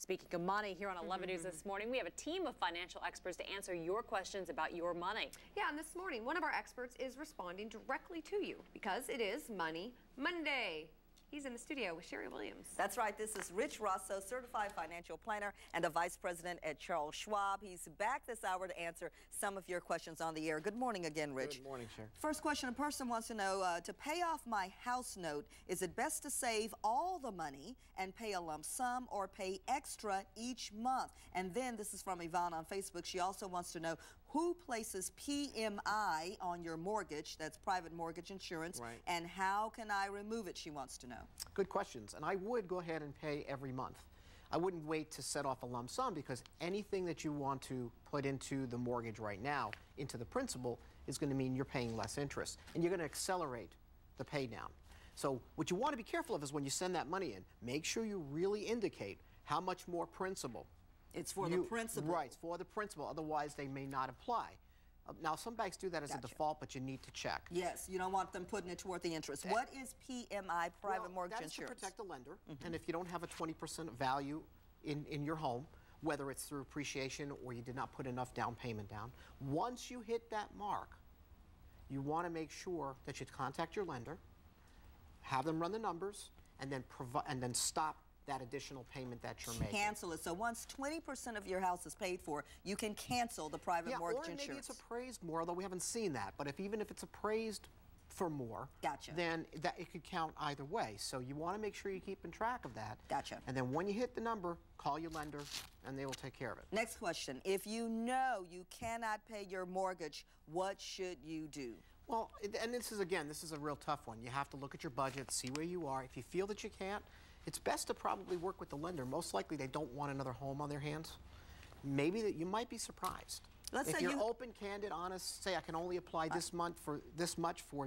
Speaking of money, here on 11 News this morning, we have a team of financial experts to answer your questions about your money. Yeah, and this morning, one of our experts is responding directly to you because it is Money Monday. He's in the studio with Sherry Williams. That's right. This is Rich Rosso, certified financial planner and a vice president at Charles Schwab. He's back this hour to answer some of your questions on the air. Good morning again, Rich. Good morning, Sherry. First question, a person wants to know, to pay off my house note, is it best to save all the money and pay a lump sum or pay extra each month? And then this is from Yvonne on Facebook. She also wants to know, who places PMI on your mortgage, that's private mortgage insurance, right, and how can I remove it, she wants to know. Good questions. And I would go ahead and pay every month. I wouldn't wait to set off a lump sum, because anything that you want to put into the mortgage right now, into the principal, is going to mean you're paying less interest. And you're going to accelerate the pay down. So what you want to be careful of is when you send that money in, make sure you really indicate how much more principal. It's for the principal. Right, it's for the principal. Otherwise, they may not apply. Now, some banks do that as a default, but you need to check. Yes, you don't want them putting it toward the interest. What is PMI, private mortgage insurance? That's to protect the lender. And if you don't have a 20% value in your home, whether it's through appreciation or you did not put enough down payment down, once you hit that mark, you want to make sure that you contact your lender, have them run the numbers, and then stop that additional payment that you're making. Cancel it. So once 20% of your house is paid for, you can cancel the private mortgage insurance. Maybe it's appraised more, although we haven't seen that. But even if it's appraised for more, then it could count either way. So you want to make sure you're keeping track of that. And then when you hit the number, call your lender, and they will take care of it. Next question. If you know you cannot pay your mortgage, what should you do? Well, and this is a real tough one. You have to look at your budget, see where you are. If you feel that you can't, it's best to probably work with the lender. Most likely they don't want another home on their hands. Maybe that you might be surprised. If you're open, candid, honest, say I can only apply this much for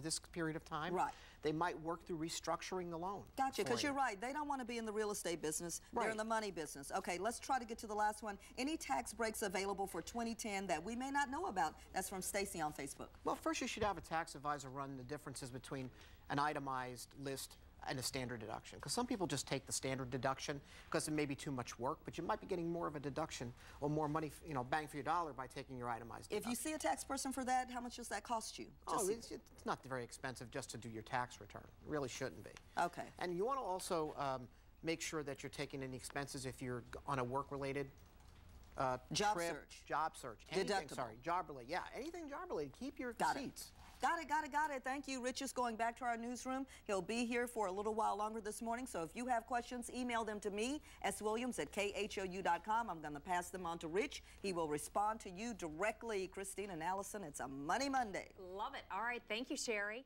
this period of time, they might work through restructuring the loan. Gotcha, because you're right. They don't want to be in the real estate business. They're in the money business. Okay, let's try to get to the last one. Any tax breaks available for 2010 that we may not know about? That's from Stacy on Facebook. Well, first you should have a tax advisor run the differences between an itemized list and a standard deduction, because some people just take the standard deduction because it may be too much work, but you might be getting more of a deduction or more money, bang for your dollar by taking your itemized deduction. If you see a tax person for that, how much does that cost you? It's not very expensive just to do your tax return. It really shouldn't be. Okay. And you want to also make sure that you're taking any expenses if you're on a work-related job search. Anything, job-related. Yeah, anything job-related. Keep your receipts. Got it. Thank you. Rich is going back to our newsroom. He'll be here for a little while longer this morning. So if you have questions, email them to me, swilliams@khou.com. I'm going to pass them on to Rich. He will respond to you directly. Christine and Allison, it's a Money Monday. Love it. All right. Thank you, Sherry.